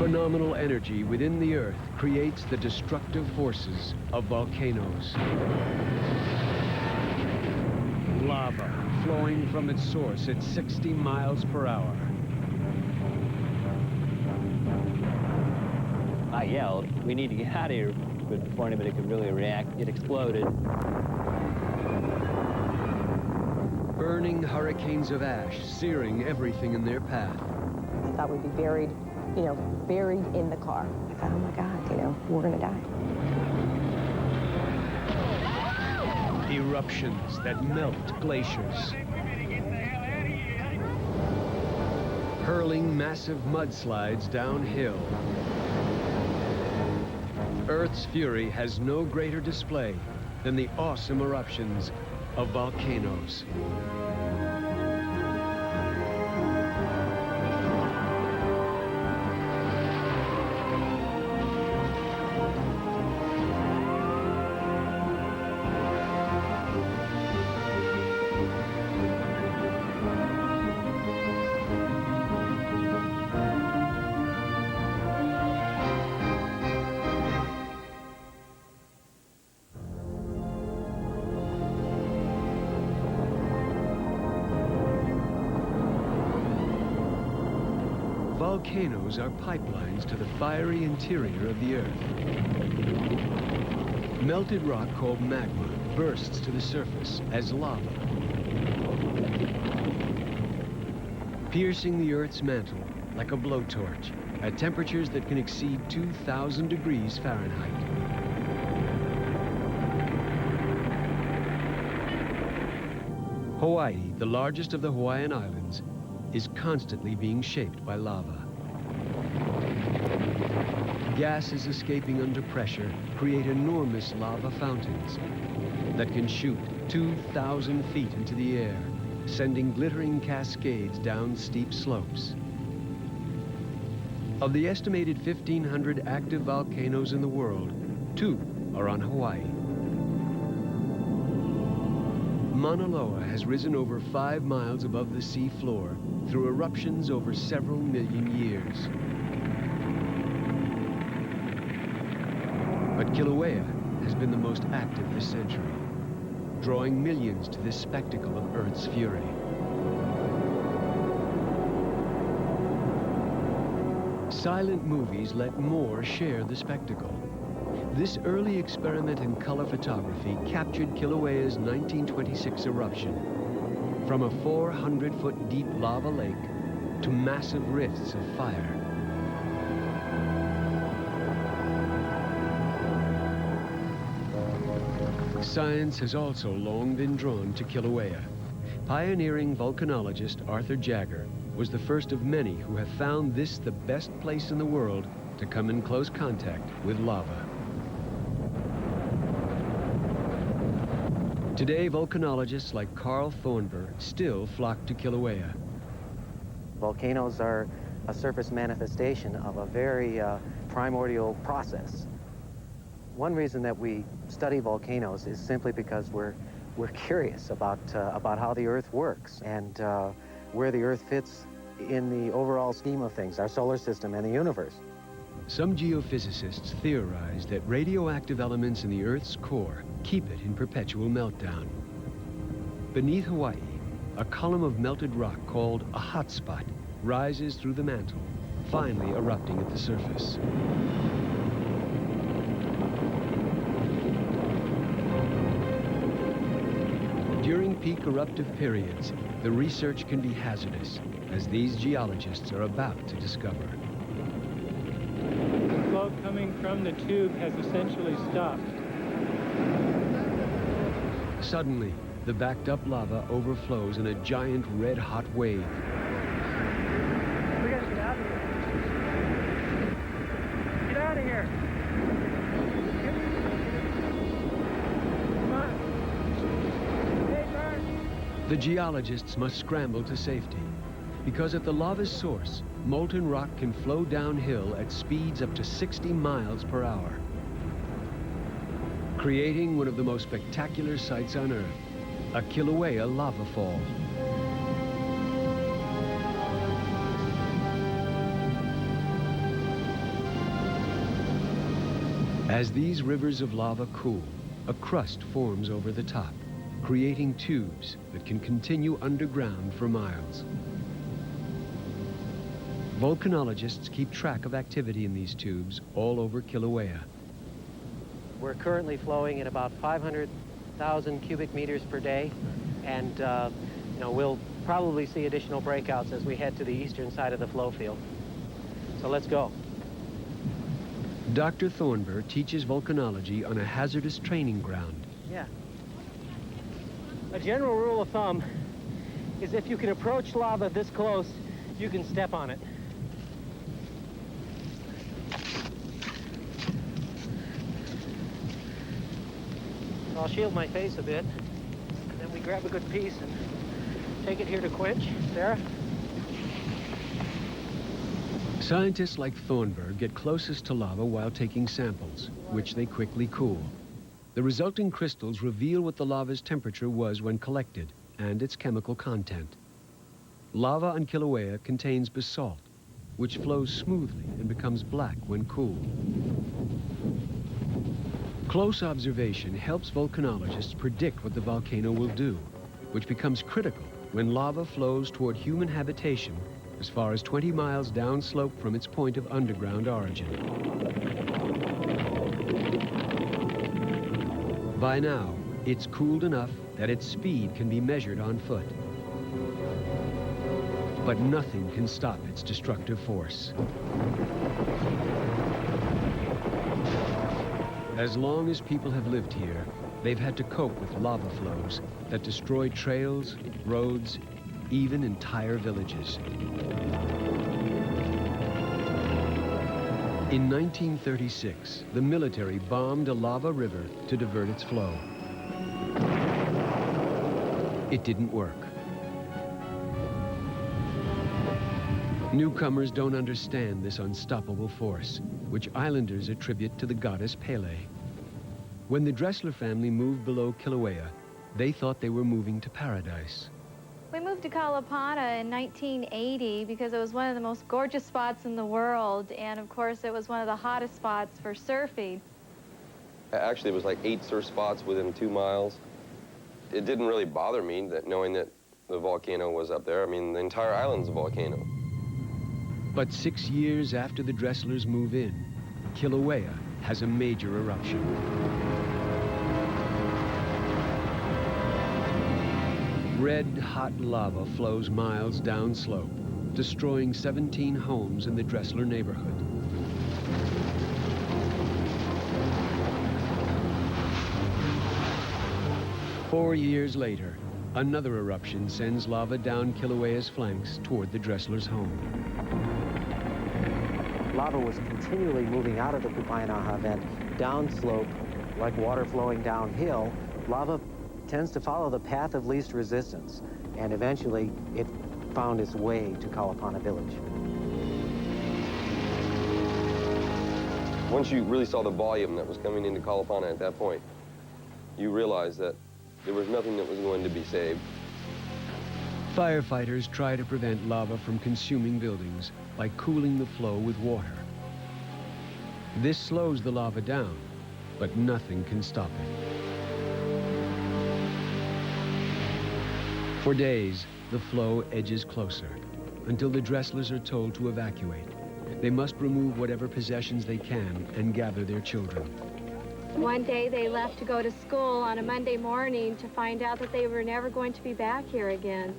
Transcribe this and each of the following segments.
phenomenal energy within the Earth creates the destructive forces of volcanoes. Lava flowing from its source at 60 miles per hour. I yelled, "We need to get out of here," but before anybody could really react, it exploded. Burning hurricanes of ash, searing everything in their path. I thought we'd be buried, buried in the car. I thought, oh my God, we're gonna die. Eruptions that melt glaciers. Hurling massive mudslides downhill. Earth's fury has no greater display than the awesome eruptions of volcanoes. Volcanoes are pipelines to the fiery interior of the Earth. Melted rock called magma bursts to the surface as lava, piercing the Earth's mantle like a blowtorch at temperatures that can exceed 2,000 degrees Fahrenheit. Hawaii, the largest of the Hawaiian Islands, is constantly being shaped by lava. Gases escaping under pressure create enormous lava fountains that can shoot 2,000 feet into the air, sending glittering cascades down steep slopes. Of the estimated 1,500 active volcanoes in the world, 2 are on Hawaii. Mauna Loa has risen over 5 miles above the sea floor through eruptions over several million years. But Kilauea has been the most active this century, drawing millions to this spectacle of Earth's fury. Silent movies let more share the spectacle. This early experiment in color photography captured Kilauea's 1926 eruption, from a 400-foot deep lava lake to massive rifts of fire. Science has also long been drawn to Kilauea. Pioneering volcanologist Arthur Jagger was the first of many who have found this the best place in the world to come in close contact with lava. Today, volcanologists like Carl Thornburg still flock to Kilauea. Volcanoes are a surface manifestation of a very primordial process. One reason that we study volcanoes is simply because we're curious about how the Earth works and where the Earth fits in the overall scheme of things, our solar system and the universe. Some geophysicists theorize that radioactive elements in the Earth's core keep it in perpetual meltdown. Beneath Hawaii, a column of melted rock called a hotspot rises through the mantle, finally erupting at the surface. During peak eruptive periods, the research can be hazardous, as these geologists are about to discover. The flow coming from the tube has essentially stopped. Suddenly, the backed-up lava overflows in a giant red-hot wave. We gotta get out of here. Get out of here. Come on. Hey, Bert. The geologists must scramble to safety, because at the lava's source, molten rock can flow downhill at speeds up to 60 miles per hour, creating one of the most spectacular sights on Earth, a Kilauea lava fall. As these rivers of lava cool, a crust forms over the top, creating tubes that can continue underground for miles. Volcanologists keep track of activity in these tubes all over Kilauea. We're currently flowing at about 500,000 cubic meters per day, and we'll probably see additional breakouts as we head to the eastern side of the flow field. So let's go. Dr. Thornburg teaches volcanology on a hazardous training ground. Yeah. A general rule of thumb is if you can approach lava this close, you can step on it. I'll shield my face a bit, and then we grab a good piece and take it here to quench. Sarah? Scientists like Thornburg get closest to lava while taking samples, which they quickly cool. The resulting crystals reveal what the lava's temperature was when collected and its chemical content. Lava on Kilauea contains basalt, which flows smoothly and becomes black when cooled. Close observation helps volcanologists predict what the volcano will do, which becomes critical when lava flows toward human habitation as far as 20 miles downslope from its point of underground origin. By now, it's cooled enough that its speed can be measured on foot. But nothing can stop its destructive force. As long as people have lived here, they've had to cope with lava flows that destroy trails, roads, even entire villages. In 1936, the military bombed a lava river to divert its flow. It didn't work. Newcomers don't understand this unstoppable force, which islanders attribute to the goddess Pele. When the Dressler family moved below Kilauea, they thought they were moving to paradise. We moved to Kalapana in 1980 because it was one of the most gorgeous spots in the world, and of course it was one of the hottest spots for surfing. Actually, it was like 8 surf spots within 2 miles. It didn't really bother me that knowing that the volcano was up there. I mean, the entire island's a volcano. But 6 years after the Dresslers move in, Kilauea has a major eruption. Red-hot lava flows miles downslope, destroying 17 homes in the Dressler neighborhood. Four years later, another eruption sends lava down Kilauea's flanks toward the Dresslers' home. Lava was continually moving out of the Kupayanaha vent downslope, like water flowing downhill. Lava tends to follow the path of least resistance, and eventually it found its way to Kalapana village. Once you really saw the volume that was coming into Kalapana at that point, you realized that there was nothing that was going to be saved. Firefighters try to prevent lava from consuming buildings by cooling the flow with water. This slows the lava down, but nothing can stop it. For days, the flow edges closer, until the Dresslers are told to evacuate. They must remove whatever possessions they can and gather their children. One day they left to go to school on a Monday morning to find out that they were never going to be back here again,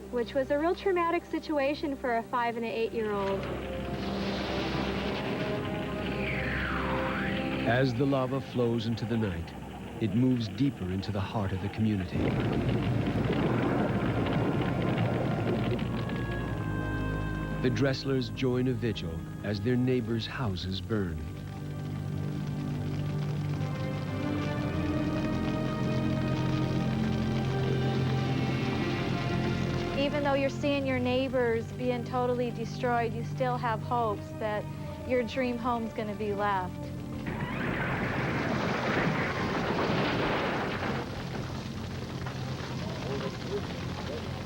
which was a real traumatic situation for a 5- and 8-year-old. As the lava flows into the night, it moves deeper into the heart of the community. The Dresslers join a vigil as their neighbors' houses burn. Even though you're seeing your neighbors being totally destroyed, you still have hopes that your dream home's going to be left.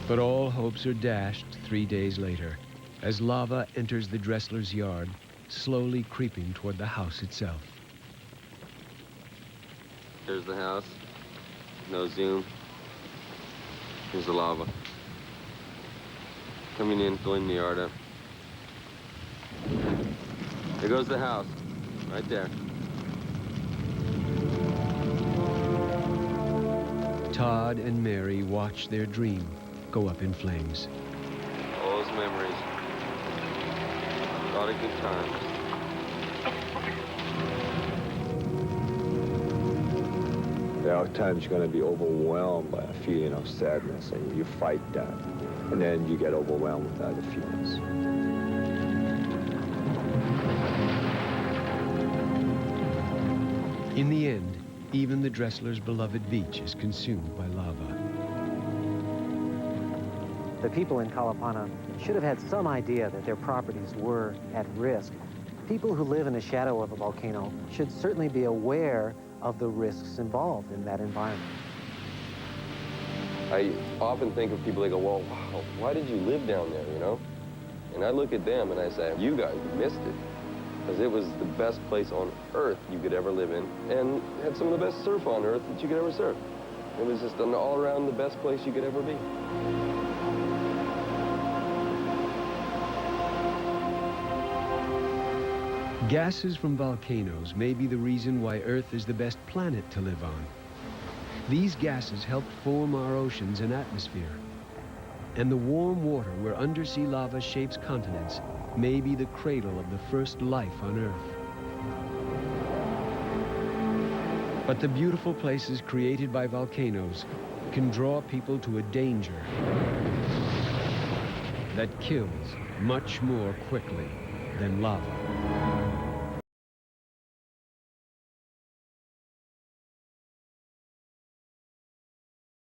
But all hopes are dashed 3 days later, as lava enters the Dresslers' yard, slowly creeping toward the house itself. There's the house. No zoom. Here's the lava. Coming in, filling the yard up. There goes the house, right there. Todd and Mary watch their dream go up in flames. All those memories. A lot of good times. There are times you're going to be overwhelmed by a feeling of sadness, and you fight that. And then you get overwhelmed with other feelings. In the end, even the Dresslers' beloved beach is consumed by lava. The people in Kalapana should have had some idea that their properties were at risk. People who live in the shadow of a volcano should certainly be aware of the risks involved in that environment. I often think of people that go, well, wow, why did you live down there, you know? And I look at them and I say, you guys missed it. Because it was the best place on earth you could ever live in, and had some of the best surf on earth that you could ever surf. It was just an all-around the best place you could ever be. Gases from volcanoes may be the reason why Earth is the best planet to live on. These gases helped form our oceans and atmosphere. And the warm water where undersea lava shapes continents may be the cradle of the first life on Earth. But the beautiful places created by volcanoes can draw people to a danger that kills much more quickly than lava.